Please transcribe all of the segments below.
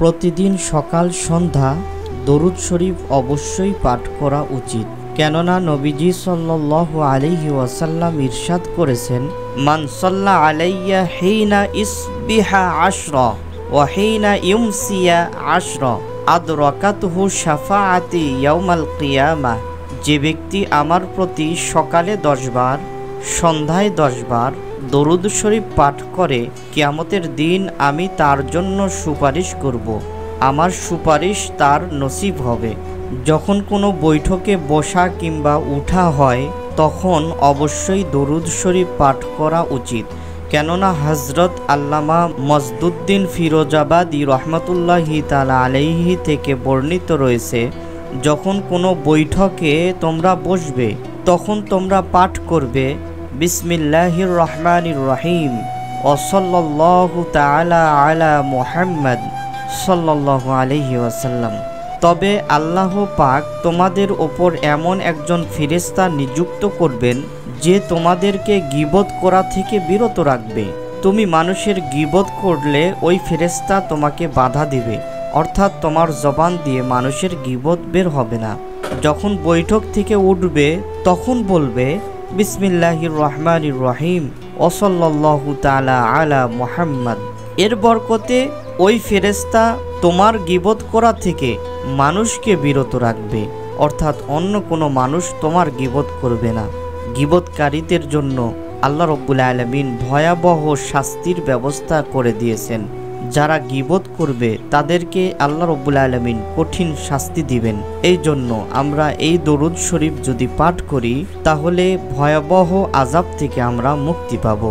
প্রতিদিন সকাল সন্ধ্যা দরুদ শরীফ অবশ্যই পাঠ করা উচিত। কেননা নবীজি সাল্লাল্লাহু আলাইহি ওয়াসাল্লাম ইরশাদ করেছেন, মান সাল্লা আলাইয়া হিনা ইসবিহা আশরা ওয়া হিনা ইউমসিয়া আশরা আদরাকাতুহু শাফাআতি ইয়াউমাল কিয়ামাহ। যে ব্যক্তি আমার প্রতি সকালে 10 বার, সন্ধ্যায় 10 বার দরুদ শরীফ পাঠ করে, কিয়ামতের দিন আমি তার জন্য সুপারিশ করব, আমার সুপারিশ তার নসিব হবে। যখন কোনো বৈঠকে বসা কিংবা উঠা হয় তখন অবশ্যই দরুদ শরীফ পাঠ করা উচিত। কেননা হযরত আল্লামা মজদুদ্দিন ফিরোজাবাদী রহমতুল্লাহি তাআলা আলাইহি থেকে বর্ণিত রয়েছে, যখন কোনো বৈঠকে তোমরা বসবে তখন তোমরা পাঠ করবে বিসমিল্লাহির রহমানির রহিম ওয়া সাল্লাল্লাহু তাআলা আলা মুহাম্মদ সাল্লাল্লাহু আলাইহি ওয়াসাল্লাম। তবে আল্লাহ পাক তোমাদের ওপর এমন একজন ফেরেশতা নিযুক্ত করবেন যে তোমাদেরকে গীবত করা থেকে বিরত রাখবে। তুমি মানুষের গীবত করলে ওই ফেরেশতা তোমাকে বাধা দিবে, অর্থাৎ তোমার জবান দিয়ে মানুষের গীবত বের হবে না। যখন বৈঠক থেকে উঠবে তখন বলবে বিসমিল্লাহির রহমানির রহিম ওয়া সাল্লাল্লাহু তাআলা আলা মুহাম্মদ। এর বরকতে ওই ফেরেশতা তোমার গীবত করা থেকে মানুষকে বিরত রাখবে, অর্থাৎ অন্য কোনো মানুষ তোমার গীবত করবে না। গীবতকারীদের জন্য আল্লাহ রাব্বুল আলামিন ভয়াবহ শাস্তির ব্যবস্থা করে দিয়েছেন। যারা গীবত করবে তাদেরকে আল্লাহ রাব্বুল আলামিন কঠিন শাস্তি দিবেন। এই জন্য আমরা এই দরুদ শরীফ যদি পাঠ করি তাহলে ভয়াবহ আযাব থেকে আমরা মুক্তি পাব,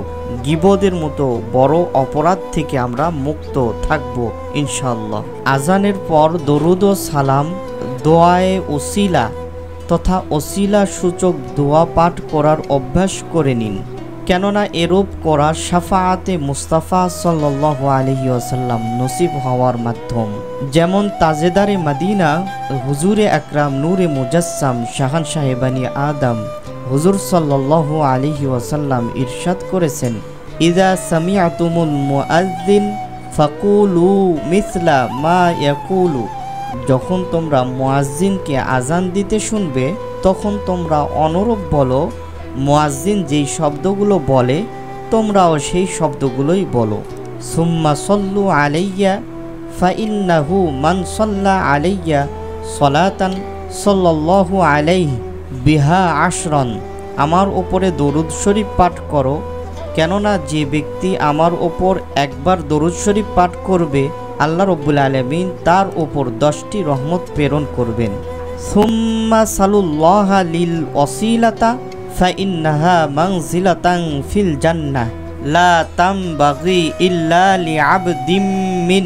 গীবতের মতো বড় অপরাধ থেকে আমরা মুক্ত থাকব ইনশাআল্লাহ। আজানের পর দরুদ ও সালাম, দোয়ায়ে ওসিলা তথা ওসিলা সূচক দোয়া পাঠ করার অভ্যাস করে নিন। কেননা এরূপ করা শাফাআতে মুস্তাফা সাল্লাল্লাহু আলাইহি ওয়াসাল্লাম নসিব হওয়ার মাধ্যম। যেমন তাজেদারে মদিনা হুজুরে আকরাম নূরে মুজাসসাম শাহানশাহ বানি আদম হুজুর সাল্লাল্লাহু আলাইহি ওয়াসাল্লাম ইরশাদ করেছেন, ইযা সামিআতুমুল মুআজ্জিন ফাকুলু মিসলা মা ইয়াকুলু। যখন তোমরা মুয়াজ্জিনকে আজান দিতে শুনবে তখন তোমরা অনুরূপ বলো, মুয়াজ্জিন যেই শব্দগুলো বলে তোমরাও সেই শব্দগুলোই বলো। সুম্মা সল্লু আলাইয়া ফাইন্নাহু মান সাল্লা আলাইয়া সলাতান সাল্লাল্লাহু আলাইহি বিহা আশরান। আমার ওপরে দরুদ শরীফ পাঠ করো, কেননা যে ব্যক্তি আমার ওপর একবার দরুদ শরীফ পাঠ করবে আল্লাহ রাব্বুল আলামিন তার ওপর 10টি রহমত প্রেরণ করবেন। সুম্মা সালুল্লাহা লিল ওয়াসিলাতা ফাইন্নাহা মানজিলাতান ফিল জান্নাহ লা তামবাগি ইল্লা লিআবদিম মিন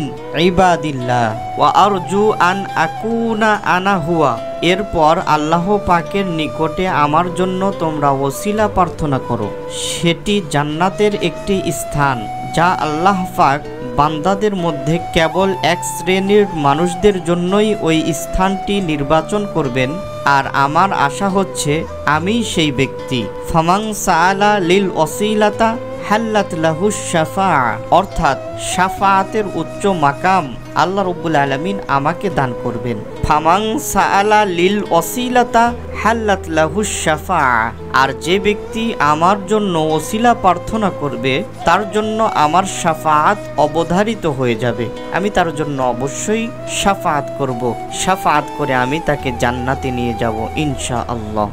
ইবাদিল্লাহ ওয়া আরজু আন আকুনা আনা হুয়া। এরপর আল্লাহ পাকের নিকটে আমার জন্য তোমরা ওসিলা প্রার্থনা করো। সেটি জান্নাতের একটি স্থান যা আল্লাহ পাক বান্দাদের মধ্যে কেবল এক শ্রেণীর মানুষদের জন্যই ওই স্থানটি নির্বাচন করবেন, আর আমার আশা হচ্ছে আমি সেই ব্যক্তি। ফামান সাআলা লিল ওসিলাতা হাল্লাত লাহু শাফাআ, অর্থাৎ শাফাআতের উচ্চ মাকাম আল্লাহ রাব্বুল আলামিন আমাকে দান করবেন। ফামান সাআলা লিল ওসিলাতা হাল্লাত লাহু শাফাআ, আর যে ব্যক্তি আমার জন্য ওসিলা প্রার্থনা করবে তার জন্য আমার শাফাআত অবধারিত হয়ে যাবে। আমি তার জন্য অবশ্যই শাফাআত করব, শাফাআত করে আমি তাকে জান্নাতে নিয়ে যাব ইনশাআল্লাহ।